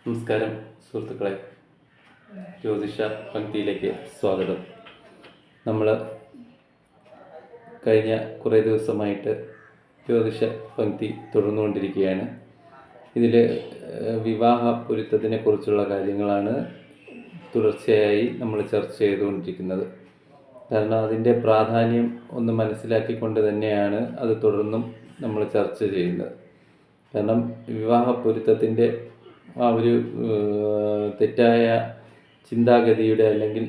നമസ്കാരം സുഹൃത്തുക്കളെ, ജ്യോതിഷ പങ്ക്തിയിലേക്ക് സ്വാഗതം. നമ്മൾ കഴിഞ്ഞ കുറേ ദിവസമായിട്ട് ജ്യോതിഷ പങ്ക്തി തുടർന്നുകൊണ്ടിരിക്കുകയാണ്. ഇതിൽ വിവാഹ പൊരുത്തത്തിനെ കുറിച്ചുള്ള കാര്യങ്ങളാണ് തുടർച്ചയായി നമ്മൾ ചർച്ച ചെയ്തുകൊണ്ടിരിക്കുന്നത്. കാരണം അതിൻ്റെ പ്രാധാന്യം ഒന്ന് മനസ്സിലാക്കിക്കൊണ്ട് തന്നെയാണ് അത് തുടർന്നും നമ്മൾ ചർച്ച ചെയ്യുന്നത്. കാരണം വിവാഹ പൊരുത്തത്തിൻ്റെ ആ ഒരു തെറ്റായ ചിന്താഗതിയുടെ അല്ലെങ്കിൽ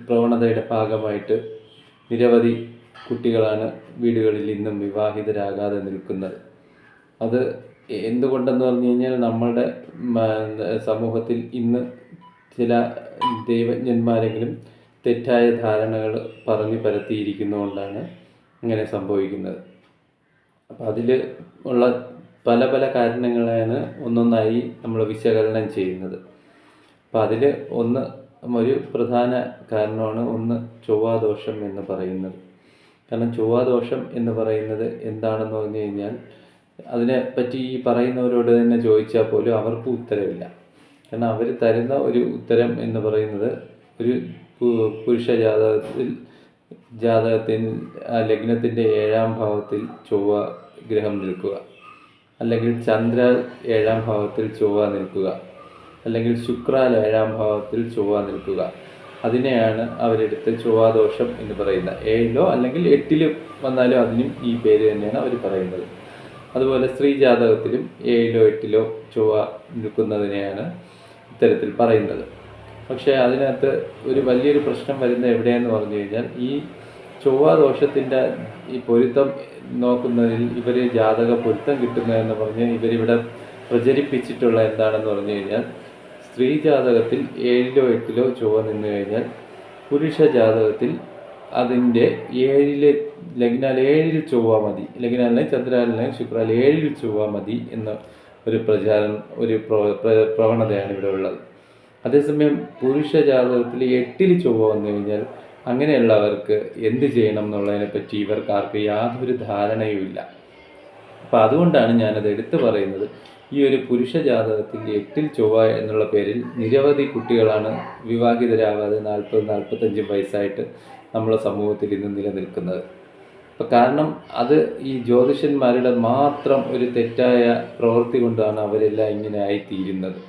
പ്രവണതയുടെ ഭാഗമായിട്ട് നിരവധി കുട്ടികളാണ് വീടുകളിൽ ഇന്നും വിവാഹിതരാകാതെ നിൽക്കുന്നത്. അത് എന്തുകൊണ്ടെന്ന് പറഞ്ഞു കഴിഞ്ഞാൽ നമ്മളുടെ സമൂഹത്തിൽ ഇന്ന് ചില ദൈവജ്ഞന്മാരെങ്കിലും തെറ്റായ ധാരണകൾ പറഞ്ഞു പരത്തിയിരിക്കുന്നതുകൊണ്ടാണ് ഇങ്ങനെ സംഭവിക്കുന്നത്. അപ്പം അതിൽ ഉള്ള പല പല കാരണങ്ങളാണ് ഒന്നൊന്നായി നമ്മൾ വിശകലനം ചെയ്യുന്നത്. അപ്പം അതിൽ ഒരു പ്രധാന കാരണമാണ് ചൊവ്വാദോഷം എന്ന് പറയുന്നത്. കാരണം ചൊവ്വാദോഷം എന്ന് പറയുന്നത് എന്താണെന്ന് പറഞ്ഞു കഴിഞ്ഞാൽ അതിനെപ്പറ്റി ഈ പറയുന്നവരോട് തന്നെ ചോദിച്ചാൽ പോലും അവർക്ക് ഉത്തരവില്ല. കാരണം അവർ തരുന്ന ഒരു ഉത്തരം എന്ന് പറയുന്നത് ഒരു പുരുഷ ജാതകത്തിൽ ലഗ്നത്തിൻ്റെ 7ാം ഭാവത്തിൽ ചൊവ്വ ഗ്രഹം നിൽക്കുക, അല്ലെങ്കിൽ ചന്ദ്ര 7ാം ഭാവത്തിൽ ചൊവ്വ നിൽക്കുക, അല്ലെങ്കിൽ ശുക്രാൽ 7ാം ഭാവത്തിൽ ചൊവ്വ നിൽക്കുക, അതിനെയാണ് അവരെടുത്ത് ചൊവ്വാദോഷം എന്ന് പറയുന്നത്. 7ലോ അല്ലെങ്കിൽ 8ൽ വന്നാലും അതിനും ഈ പേര് തന്നെയാണ് അവർ പറയുന്നത്. അതുപോലെ സ്ത്രീ ജാതകത്തിലും 7ലോ 8ലോ ചൊവ്വ നിൽക്കുന്നതിനെയാണ് ഇത്തരത്തിൽ പറയുന്നത്. പക്ഷേ അതിനകത്ത് ഒരു വലിയൊരു പ്രശ്നം വരുന്നത് എവിടെയെന്ന് പറഞ്ഞു കഴിഞ്ഞാൽ ഈ ചൊവ്വാദോഷത്തിൻ്റെ ഈ പൊരുത്തം നോക്കുന്നതിൽ ഇവർ ജാതക പൊരുത്തം കിട്ടുന്നതെന്ന് പറഞ്ഞ് ഇവരിവിടെ പ്രചരിപ്പിച്ചിട്ടുള്ള എന്താണെന്ന് പറഞ്ഞു കഴിഞ്ഞാൽ സ്ത്രീ ജാതകത്തിൽ 7ലോ 8ലോ ചൊവ്വ നിന്ന് കഴിഞ്ഞാൽ പുരുഷ ജാതകത്തിൽ അതിൻ്റെ 7ൽ ലഗ്നാൽ 7ൽ ചൊവ്വ മതി, ലഗ്നാലിനെ ചന്ദ്രാലിനെ ശുക്രാൽ 7ൽ ചൊവ്വ മതി എന്ന ഒരു പ്രവണതയാണ് ഇവിടെ ഉള്ളത്. അതേസമയം പുരുഷ ജാതകത്തിൽ 8ൽ ചൊവ്വ വന്നു കഴിഞ്ഞാൽ അങ്ങനെയുള്ളവർക്ക് എന്ത് ചെയ്യണം എന്നുള്ളതിനെപ്പറ്റി ഇവർക്കാർക്ക് യാതൊരു ധാരണയുമില്ല. അപ്പം അതുകൊണ്ടാണ് ഞാനത് എടുത്തു പറയുന്നത്. ഈ ഒരു പുരുഷ ജാതകത്തിൽ 8ൽ ചൊവ്വ എന്നുള്ള പേരിൽ നിരവധി കുട്ടികളാണ് വിവാഹിതരാകാതെ 40-45 വയസ്സായിട്ട് നമ്മളെ സമൂഹത്തിൽ ഇന്ന് നിലനിൽക്കുന്നത്. അപ്പം കാരണം അത് ഈ ജ്യോതിഷന്മാരുടെ മാത്രം ഒരു തെറ്റായ പ്രവൃത്തി കൊണ്ടാണ് അവരെല്ലാം ഇങ്ങനെ ആയിത്തീരുന്നത്.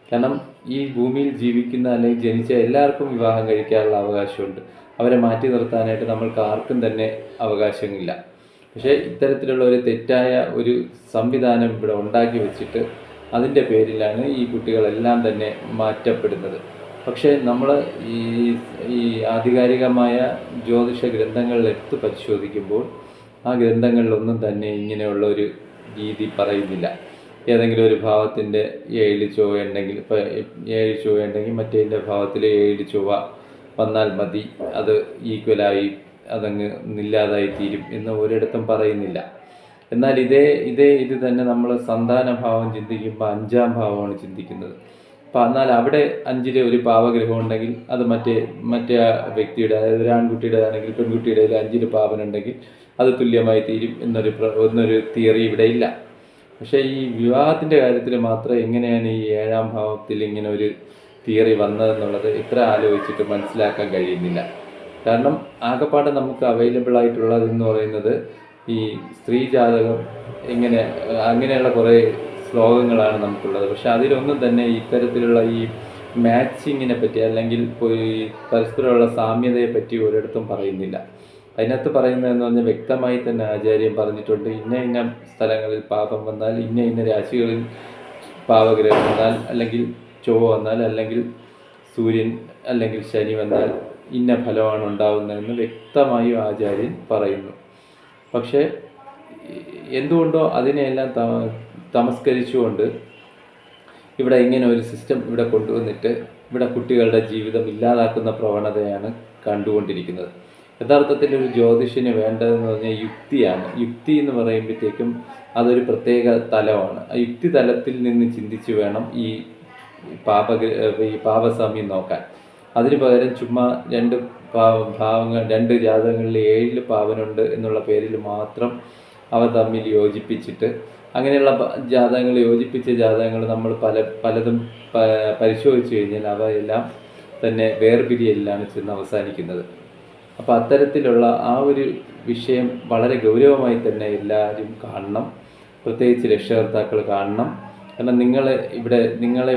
കാരണം ഈ ഭൂമിയിൽ ജീവിക്കുന്ന അല്ലെങ്കിൽ ജനിച്ച എല്ലാവർക്കും വിവാഹം കഴിക്കാനുള്ള അവകാശമുണ്ട്. അവരെ മാറ്റി നിർത്താനായിട്ട് നമ്മൾക്ക് ആർക്കും തന്നെ അവകാശമില്ല. പക്ഷേ ഇത്തരത്തിലുള്ള ഒരു തെറ്റായ ഒരു സംവിധാനം ഇവിടെ ഉണ്ടാക്കി വെച്ചിട്ട് അതിൻ്റെ പേരിലാണ് ഈ കുട്ടികളെല്ലാം തന്നെ മാറ്റപ്പെടുന്നത്. പക്ഷേ നമ്മൾ ഈ ആധികാരികമായ ജ്യോതിഷ ഗ്രന്ഥങ്ങളിൽ എടുത്ത് പരിശോധിക്കുമ്പോൾ ആ ഗ്രന്ഥങ്ങളിലൊന്നും തന്നെ ഇങ്ങനെയുള്ള ഒരു രീതി പറയുന്നില്ല. ഏതെങ്കിലും ഒരു ഭാവത്തിൻ്റെ 7 ചൊവ്വ ഉണ്ടെങ്കിൽ, ഇപ്പോൾ 7 ചൊവ്വ ഉണ്ടെങ്കിൽ മറ്റേതിൻ്റെ ഭാവത്തിൽ 7 ചൊവ്വ വന്നാൽ മതി, അത് ഈക്വലായി അതങ്ങ് ഇല്ലാതായി തീരും എന്ന് ഒരിടത്തും പറയുന്നില്ല. എന്നാൽ ഇത് തന്നെ നമ്മൾ സന്താനഭാവം ചിന്തിക്കുമ്പോൾ 5ാം ഭാവമാണ് ചിന്തിക്കുന്നത്. അപ്പോൾ എന്നാൽ അവിടെ 5ൽ ഒരു പാവഗ്രഹം ഉണ്ടെങ്കിൽ അത് മറ്റേ വ്യക്തിയുടെ, അതായത് ഒരു ആൺകുട്ടിയുടേതാണെങ്കിൽ പെൺകുട്ടിയുടെ 5ൽ പാവനുണ്ടെങ്കിൽ അത് തുല്യമായി തീരും എന്നൊരു തിയറി ഇവിടെ ഇല്ല. പക്ഷേ ഈ വിവാഹത്തിൻ്റെ കാര്യത്തിൽ മാത്രം എങ്ങനെയാണ് ഈ 7ാം ഭാവത്തിൽ ഇങ്ങനെ ഒരു തിയറി വന്നതെന്നുള്ളത് ഇത്ര ആലോചിച്ചിട്ട് മനസ്സിലാക്കാൻ കഴിയുന്നില്ല. കാരണം ആകെപ്പാടെ നമുക്ക് അവൈലബിൾ ആയിട്ടുള്ളതെന്ന് പറയുന്നത് ഈ സ്ത്രീ ജാതകം അങ്ങനെയുള്ള കുറേ ശ്ലോകങ്ങളാണ് നമുക്കുള്ളത്. പക്ഷെ അതിലൊന്നും തന്നെ ഇത്തരത്തിലുള്ള ഈ മാച്ചിങ്ങിനെ പറ്റി അല്ലെങ്കിൽ ഈ പരസ്പരമുള്ള സാമ്യതയെ പറ്റി ഒരിടത്തും പറയുന്നില്ല. അതിനകത്ത് പറയുന്നതെന്ന് പറഞ്ഞാൽ വ്യക്തമായി തന്നെ ആചാര്യൻ പറഞ്ഞിട്ടുണ്ട്. ഇന്ന സ്ഥലങ്ങളിൽ പാപം വന്നാൽ, ഇന്ന രാശികളിൽ പാവഗ്രഹം വന്നാൽ, അല്ലെങ്കിൽ ചൊവ്വ വന്നാൽ, അല്ലെങ്കിൽ സൂര്യൻ അല്ലെങ്കിൽ ശനി വന്നാൽ ഇന്ന ഫലമാണ് ഉണ്ടാകുന്നതെന്ന് വ്യക്തമായും ആചാര്യൻ പറയുന്നു. പക്ഷേ എന്തുകൊണ്ടോ അതിനെയെല്ലാം തമസ്കരിച്ചുകൊണ്ട് ഇവിടെ ഇങ്ങനെ ഒരു സിസ്റ്റം ഇവിടെ കൊണ്ടുവന്നിട്ട് ഇവിടെ കുട്ടികളുടെ ജീവിതം ഇല്ലാതാക്കുന്ന പ്രവണതയാണ് കണ്ടുകൊണ്ടിരിക്കുന്നത്. യഥാർത്ഥത്തിൽ ഒരു ജ്യോതിഷന് വേണ്ടതെന്ന് പറഞ്ഞാൽ യുക്തിയാണ്. യുക്തി എന്ന് പറയുമ്പോഴത്തേക്കും അതൊരു പ്രത്യേക തലമാണ്. ആ യുക്തി തലത്തിൽ നിന്ന് ചിന്തിച്ച് വേണം ഈ പാപസാമ്യം നോക്കാൻ. അതിന് പകരം ചുമ്മാ 2 ഭാവങ്ങൾ 2 ജാതകങ്ങളിൽ 7ൽ പാവനുണ്ട് എന്നുള്ള പേരിൽ മാത്രം അവ തമ്മിൽ യോജിപ്പിച്ചിട്ട് അങ്ങനെയുള്ള ജാതകങ്ങൾ, യോജിപ്പിച്ച ജാതകങ്ങൾ നമ്മൾ പലതും പരിശോധിച്ച് കഴിഞ്ഞാൽ അവയെല്ലാം തന്നെ വേർപിരിയലിലാണ് ചെന്ന് അവസാനിക്കുന്നത്. അപ്പോൾ അത്തരത്തിലുള്ള ആ ഒരു വിഷയം വളരെ ഗൗരവമായി തന്നെ എല്ലാവരും കാണണം, പ്രത്യേകിച്ച് രക്ഷകർത്താക്കൾ കാണണം. കാരണം നിങ്ങളെ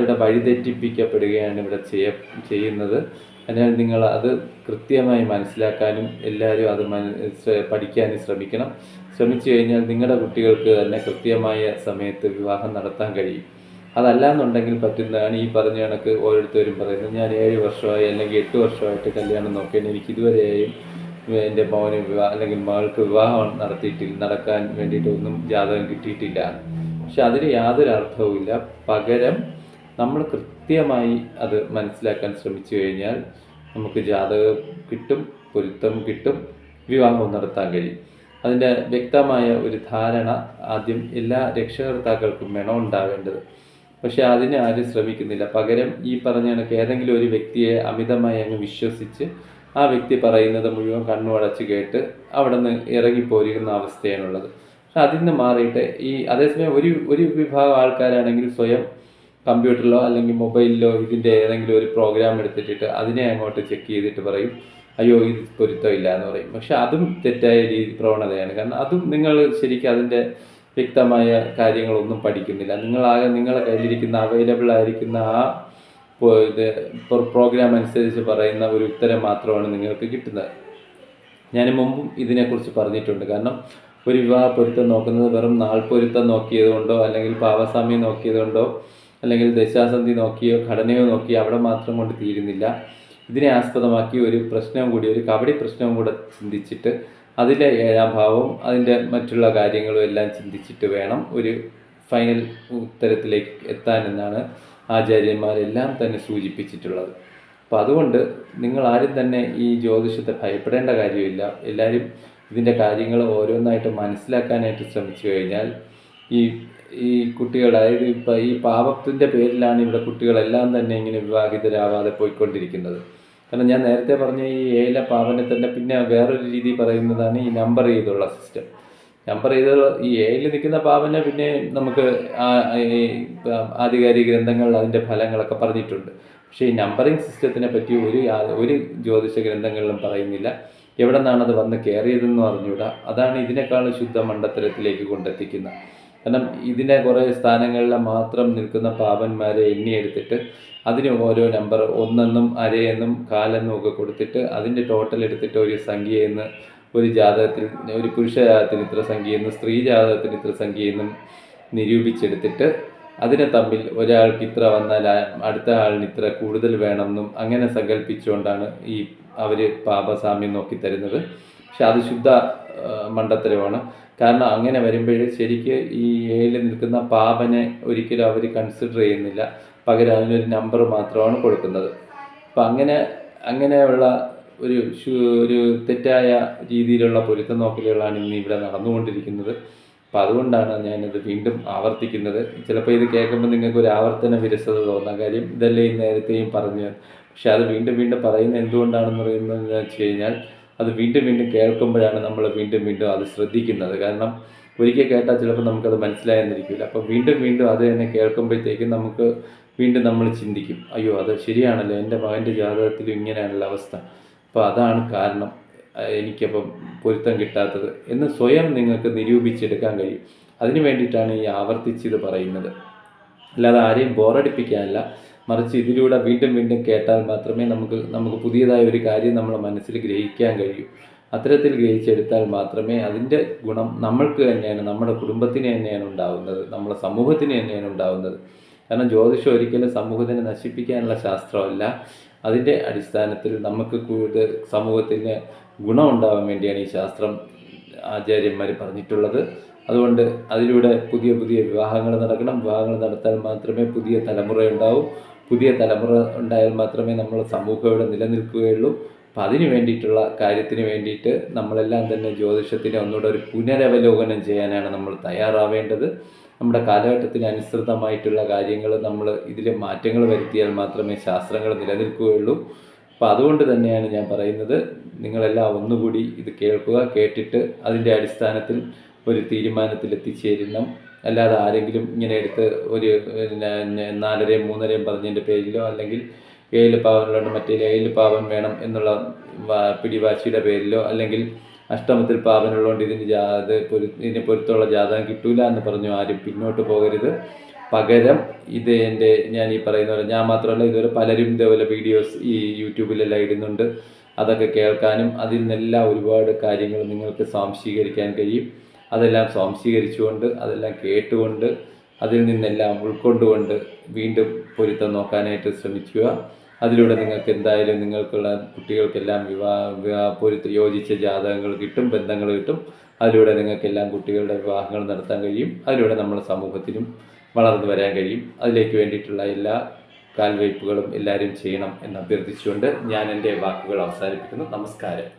ഇവിടെ വഴിതെറ്റിപ്പിക്കപ്പെടുകയാണ് ഇവിടെ ചെയ്യുന്നത്. അതിനാൽ നിങ്ങൾ അത് കൃത്യമായി മനസ്സിലാക്കാനും എല്ലാവരും അത് പഠിക്കാനും ശ്രമിക്കണം. ശ്രമിച്ചു കഴിഞ്ഞാൽ നിങ്ങളുടെ കുട്ടികൾക്ക് തന്നെ കൃത്യമായ സമയത്ത് വിവാഹം നടത്താൻ കഴിയും. അതല്ല എന്നുണ്ടെങ്കിൽ പറ്റുന്നതാണ് ഈ പറഞ്ഞ കണക്ക് ഓരോരുത്തരും പറയുന്നത്, ഞാൻ 7 വർഷമായി അല്ലെങ്കിൽ 8 വർഷമായിട്ട് കല്യാണം നോക്കിയാണ്, എനിക്ക് ഇതുവരെയായും എൻ്റെ മകന് അല്ലെങ്കിൽ മകൾക്ക് വിവാഹം നടക്കാൻ വേണ്ടിയിട്ടൊന്നും ജാതകം കിട്ടിയിട്ടില്ല. പക്ഷെ അതിന് യാതൊരു അർത്ഥവുമില്ല. പകരം നമ്മൾ കൃത്യമായി അത് മനസ്സിലാക്കാൻ ശ്രമിച്ചു കഴിഞ്ഞാൽ നമുക്ക് ജാതകം കിട്ടും, പൊരുത്തം കിട്ടും, വിവാഹവും നടത്താൻ കഴിയും. അതിൻ്റെ വ്യക്തമായ ഒരു ധാരണ ആദ്യം എല്ലാ രക്ഷകർത്താക്കൾക്കും വേണം ഉണ്ടാവേണ്ടത്. പക്ഷെ അതിന് ആരും ശ്രമിക്കുന്നില്ല. പകരം ഈ പറഞ്ഞ കണക്ക് ഏതെങ്കിലും ഒരു വ്യക്തിയെ അമിതമായി അങ്ങ് വിശ്വസിച്ച് ആ വ്യക്തി പറയുന്നത് മുഴുവൻ കണ്ണുടച്ച് കേട്ട് അവിടെ നിന്ന് ഇറങ്ങിപ്പോരുന്ന അവസ്ഥയാണുള്ളത്. പക്ഷെ അതിൽ നിന്ന് മാറിയിട്ട് അതേസമയം ഒരു വിഭാഗം ആൾക്കാരാണെങ്കിൽ സ്വയം കമ്പ്യൂട്ടറിലോ അല്ലെങ്കിൽ മൊബൈലിലോ ഇതിൻ്റെ ഏതെങ്കിലും ഒരു പ്രോഗ്രാം എടുത്തിട്ട് അതിനെ അങ്ങോട്ട് ചെക്ക് ചെയ്തിട്ട് പറയും, അയ്യോ ഇത് പൊരുത്തമില്ല എന്ന് പറയും. പക്ഷെ അതും തെറ്റായ പ്രവണതയാണ്. കാരണം അതും നിങ്ങൾ ശരിക്കും അതിൻ്റെ വ്യക്തമായ കാര്യങ്ങളൊന്നും പഠിക്കുന്നില്ല. നിങ്ങളെ കയ്യിലിരിക്കുന്ന അവൈലബിൾ ആയിരിക്കുന്ന ആ പ്രോഗ്രാം അനുസരിച്ച് പറയുന്ന ഒരു ഉത്തരം മാത്രമാണ് നിങ്ങൾക്ക് കിട്ടുന്നത്. ഞാൻ മുമ്പും ഇതിനെക്കുറിച്ച് പറഞ്ഞിട്ടുണ്ട്. കാരണം ഒരു വിവാഹ പൊരുത്തം നോക്കുന്നത് വെറും നാൾ പൊരുത്തം നോക്കിയത് കൊണ്ടോ അല്ലെങ്കിൽ പാവസാമ്യം നോക്കിയത് കൊണ്ടോ അല്ലെങ്കിൽ ദശാസന്ധി നോക്കിയോ ഘടനയോ നോക്കിയോ അവിടെ മാത്രം കൊണ്ട് തീരുന്നില്ല. ഇതിനെ ആസ്പദമാക്കി ഒരു പ്രശ്നവും കൂടി, ഒരു കബഡി പ്രശ്നവും കൂടെ ചിന്തിച്ചിട്ട് അതിലെ 7ാം ഭാവവും അതിൻ്റെ മറ്റുള്ള കാര്യങ്ങളും എല്ലാം ചിന്തിച്ചിട്ട് വേണം ഒരു ഫൈനൽ ഉത്തരത്തിലേക്ക് എത്താനെന്നാണ് ആചാര്യന്മാരെല്ലാം തന്നെ സൂചിപ്പിച്ചിട്ടുള്ളത്. അപ്പോൾ അതുകൊണ്ട് നിങ്ങൾ ആരും തന്നെ ഈ ജ്യോതിഷത്തെ ഭയപ്പെടേണ്ട കാര്യമില്ല. എല്ലാവരും ഇതിൻ്റെ കാര്യങ്ങൾ ഓരോന്നായിട്ട് മനസ്സിലാക്കാനായിട്ട് ശ്രമിച്ചു കഴിഞ്ഞാൽ ഈ കുട്ടികൾ, അതായത് ഇപ്പം ഈ പാപത്തിൻ്റെ പേരിലാണ് ഇവിടെ കുട്ടികളെല്ലാം തന്നെ ഇങ്ങനെ വിവാഹിതരാവാതെ പോയിക്കൊണ്ടിരിക്കുന്നത്. കാരണം ഞാൻ നേരത്തെ പറഞ്ഞ ഈ 7ലെ പാവനെ തന്നെ പിന്നെ വേറൊരു രീതി പറയുന്നതാണ് ഈ നമ്പർ ചെയ്തുള്ള സിസ്റ്റം. നമ്പർ ചെയ്ത് ഈ 7ൽ നിൽക്കുന്ന പാവനെ പിന്നെ നമുക്ക് ആധികാരിക ഗ്രന്ഥങ്ങളിൽ അതിൻ്റെ ഫലങ്ങളൊക്കെ പറഞ്ഞിട്ടുണ്ട്. പക്ഷേ ഈ നമ്പറിങ് സിസ്റ്റത്തിനെ പറ്റി ഒരു ജ്യോതിഷ ഗ്രന്ഥങ്ങളിലും പറയുന്നില്ല. എവിടെ നിന്നാണത് വന്ന് കയറിയതെന്ന് അറിഞ്ഞൂടാ. അതാണ് ഇതിനേക്കാളും ശുദ്ധ മണ്ടത്തരത്തിലേക്ക് കൊണ്ടെത്തിക്കുന്നത്. കാരണം ഇതിനെ കുറേ സ്ഥാനങ്ങളിൽ മാത്രം നിൽക്കുന്ന പാവന്മാരെ എണ്ണിയെടുത്തിട്ട് അതിന് ഓരോ നമ്പർ 1 എന്നും 1/2 എന്നും 1/4 എന്നും ഒക്കെ കൊടുത്തിട്ട് അതിൻ്റെ ടോട്ടൽ എടുത്തിട്ട് ഒരു സംഖ്യയെന്ന് ഒരു ജാതകത്തിൽ, ഒരു പുരുഷ ജാതകത്തിന് ഇത്ര സംഖ്യയെന്നും സ്ത്രീ ജാതകത്തിന് ഇത്ര സംഖ്യയെന്നും നിരൂപിച്ചെടുത്തിട്ട് അതിനെ തമ്മിൽ ഒരാൾക്ക് ഇത്ര വന്നാൽ അടുത്ത ആളിന് ഇത്ര കൂടുതൽ വേണമെന്നും അങ്ങനെ സങ്കല്പിച്ചുകൊണ്ടാണ് അവർ പാപസാമ്യം നോക്കി തരുന്നത്. പക്ഷെ അത് ശുദ്ധ മണ്ടത്തരമാണ്. കാരണം അങ്ങനെ വരുമ്പോൾ ശരിക്ക് ഈ 7ൽ നിൽക്കുന്ന പാപനെ ഒരിക്കലും അവർ കൺസിഡർ ചെയ്യുന്നില്ല. പകരം അതിനൊരു നമ്പർ മാത്രമാണ് കൊടുക്കുന്നത്. അപ്പം അങ്ങനെയുള്ള ഒരു തെറ്റായ രീതിയിലുള്ള പൊരുത്തം നോക്കലുകളാണ് ഇന്ന് ഇവിടെ നടന്നുകൊണ്ടിരിക്കുന്നത്. അപ്പം അതുകൊണ്ടാണ് ഞാനിത് വീണ്ടും ആവർത്തിക്കുന്നത്. ചിലപ്പോൾ ഇത് കേൾക്കുമ്പോൾ നിങ്ങൾക്ക് ഒരു ആവർത്തന വിരസത തോന്നാം. കാര്യം ഇതല്ലേ ഈ നേരത്തെയും പറഞ്ഞു. പക്ഷെ അത് വീണ്ടും വീണ്ടും പറയുന്നത് എന്തുകൊണ്ടാണെന്ന് പറയുന്നത് വെച്ച് കഴിഞ്ഞാൽ അത് വീണ്ടും വീണ്ടും കേൾക്കുമ്പോഴാണ് നമ്മൾ വീണ്ടും വീണ്ടും അത് ശ്രദ്ധിക്കുന്നത്. കാരണം ഒരിക്കൽ കേട്ടാൽ ചിലപ്പോൾ നമുക്കത് മനസ്സിലായെന്നിരിക്കില്ല. അപ്പോൾ വീണ്ടും വീണ്ടും അത് തന്നെ കേൾക്കുമ്പോഴത്തേക്കും നമുക്ക് വീണ്ടും നമ്മൾ ചിന്തിക്കും, അയ്യോ അത് ശരിയാണല്ലോ, എൻ്റെ മകൻ്റെ ജാതകത്തിലും ഇങ്ങനെയാണല്ലോ അവസ്ഥ, അപ്പോൾ അതാണ് കാരണം എനിക്കപ്പം പൊരുത്തം കിട്ടാത്തത് എന്ന് സ്വയം നിങ്ങൾക്ക് നിരൂപിച്ചെടുക്കാൻ കഴിയും. അതിന് വേണ്ടിയിട്ടാണ് ഈ ആവർത്തിച്ചിത് പറയുന്നത്. അല്ലാതെ ആരെയും ബോറടിപ്പിക്കാനല്ല, മറിച്ച് ഇതിലൂടെ വീണ്ടും വീണ്ടും കേട്ടാൽ മാത്രമേ നമുക്ക് പുതിയതായ ഒരു കാര്യം നമ്മുടെ മനസ്സിൽ ഗ്രഹിക്കാൻ കഴിയൂ. അത്തരത്തിൽ ഗ്രഹിച്ചെടുത്താൽ മാത്രമേ അതിൻ്റെ ഗുണം നമ്മൾക്ക് തന്നെയാണ്, നമ്മുടെ കുടുംബത്തിന് തന്നെയാണ് ഉണ്ടാകുന്നത്, നമ്മുടെ സമൂഹത്തിന് തന്നെയാണ് ഉണ്ടാകുന്നത്. കാരണം ജ്യോതിഷം ഒരിക്കലും സമൂഹത്തിനെ നശിപ്പിക്കാനുള്ള ശാസ്ത്രമല്ല. അതിൻ്റെ അടിസ്ഥാനത്തിൽ നമുക്ക് കൂടുതൽ സമൂഹത്തിന് ഗുണമുണ്ടാകാൻ വേണ്ടിയാണ് ഈ ശാസ്ത്രം ആചാര്യന്മാർ പറഞ്ഞിട്ടുള്ളത്. അതുകൊണ്ട് അതിലൂടെ പുതിയ പുതിയ വിവാഹങ്ങൾ നടക്കണം. വിവാഹങ്ങൾ നടത്താൻ മാത്രമേ പുതിയ തലമുറ ഉണ്ടാവൂ. പുതിയ തലമുറ ഉണ്ടായാൽ മാത്രമേ നമ്മൾ സമൂഹം ഇവിടെ നിലനിൽക്കുകയുള്ളൂ. അപ്പം അതിന് വേണ്ടിയിട്ടുള്ള കാര്യത്തിന് വേണ്ടിയിട്ട് നമ്മളെല്ലാം തന്നെ ജ്യോതിഷത്തിനെ ഒന്നുകൂടെ ഒരു പുനരവലോകനം ചെയ്യാനാണ് നമ്മൾ തയ്യാറാവേണ്ടത്. നമ്മുടെ കാലഘട്ടത്തിന് അനുസൃതമായിട്ടുള്ള കാര്യങ്ങൾ നമ്മൾ ഇതിൽ മാറ്റങ്ങൾ വരുത്തിയാൽ മാത്രമേ ശാസ്ത്രങ്ങൾ നിലനിൽക്കുകയുള്ളൂ. അപ്പോൾ അതുകൊണ്ട് തന്നെയാണ് ഞാൻ പറയുന്നത്, നിങ്ങളെല്ലാം ഒന്നുകൂടി ഇത് കേൾക്കുക. കേട്ടിട്ട് അതിൻ്റെ അടിസ്ഥാനത്തിൽ ഒരു തീരുമാനത്തിൽ എത്തിച്ചേരണം. അല്ലാതെ ആരെങ്കിലും ഇങ്ങനെ എടുത്ത് ഒരു 4-രെയും 3-രെയും പറഞ്ഞതിൻ്റെ പേരിലോ അല്ലെങ്കിൽ 7 പാവങ്ങളുണ്ട് മറ്റേ 7 പാവൻ വേണം എന്നുള്ള പിടിവാശിയുടെ പേരിലോ അല്ലെങ്കിൽ അഷ്ടമത്തിൽ പാവനുള്ളതുകൊണ്ട് ഇതിന് പൊരുത്തമുള്ള ജാതകം കിട്ടൂല എന്ന് പറഞ്ഞു ആരും പിന്നോട്ട് പോകരുത്. പകരം ഇത് ഞാൻ ഈ പറയുന്ന പോലെ ഞാൻ മാത്രമല്ല ഇതുവരെ പലരും ഇതേപോലെ വീഡിയോസ് ഈ യൂട്യൂബിലെല്ലാം ഇടുന്നുണ്ട്. അതൊക്കെ കേൾക്കാനും അതിൽ നിന്നെല്ലാം ഒരുപാട് കാര്യങ്ങൾ നിങ്ങൾക്ക് സ്വാംശീകരിക്കാൻ കഴിയും. അതെല്ലാം സ്വാംശീകരിച്ചുകൊണ്ട് അതെല്ലാം കേട്ടുകൊണ്ട് അതിൽ നിന്നെല്ലാം ഉൾക്കൊണ്ടുകൊണ്ട് വീണ്ടും പൊരുത്തം നോക്കാനായിട്ട് ശ്രമിക്കുക. അതിലൂടെ നിങ്ങൾക്ക് എന്തായാലും നിങ്ങൾക്കുള്ള കുട്ടികൾക്കെല്ലാം യോജിച്ച ജാതകങ്ങൾ കിട്ടും, ബന്ധങ്ങൾ കിട്ടും. അതിലൂടെ നിങ്ങൾക്കെല്ലാം കുട്ടികളുടെ വിവാഹങ്ങൾ നടത്താൻ കഴിയും. അതിലൂടെ നമ്മുടെ സമൂഹത്തിനും വളർന്നു വരാൻ കഴിയും. അതിലേക്ക് വേണ്ടിയിട്ടുള്ള എല്ലാ കാൽവയ്പ്പുകളും എല്ലാവരും ചെയ്യണം എന്ന് അഭ്യർത്ഥിച്ചുകൊണ്ട് ഞാൻ എൻ്റെ വാക്കുകൾ അവസാനിപ്പിക്കുന്നു. നമസ്കാരം.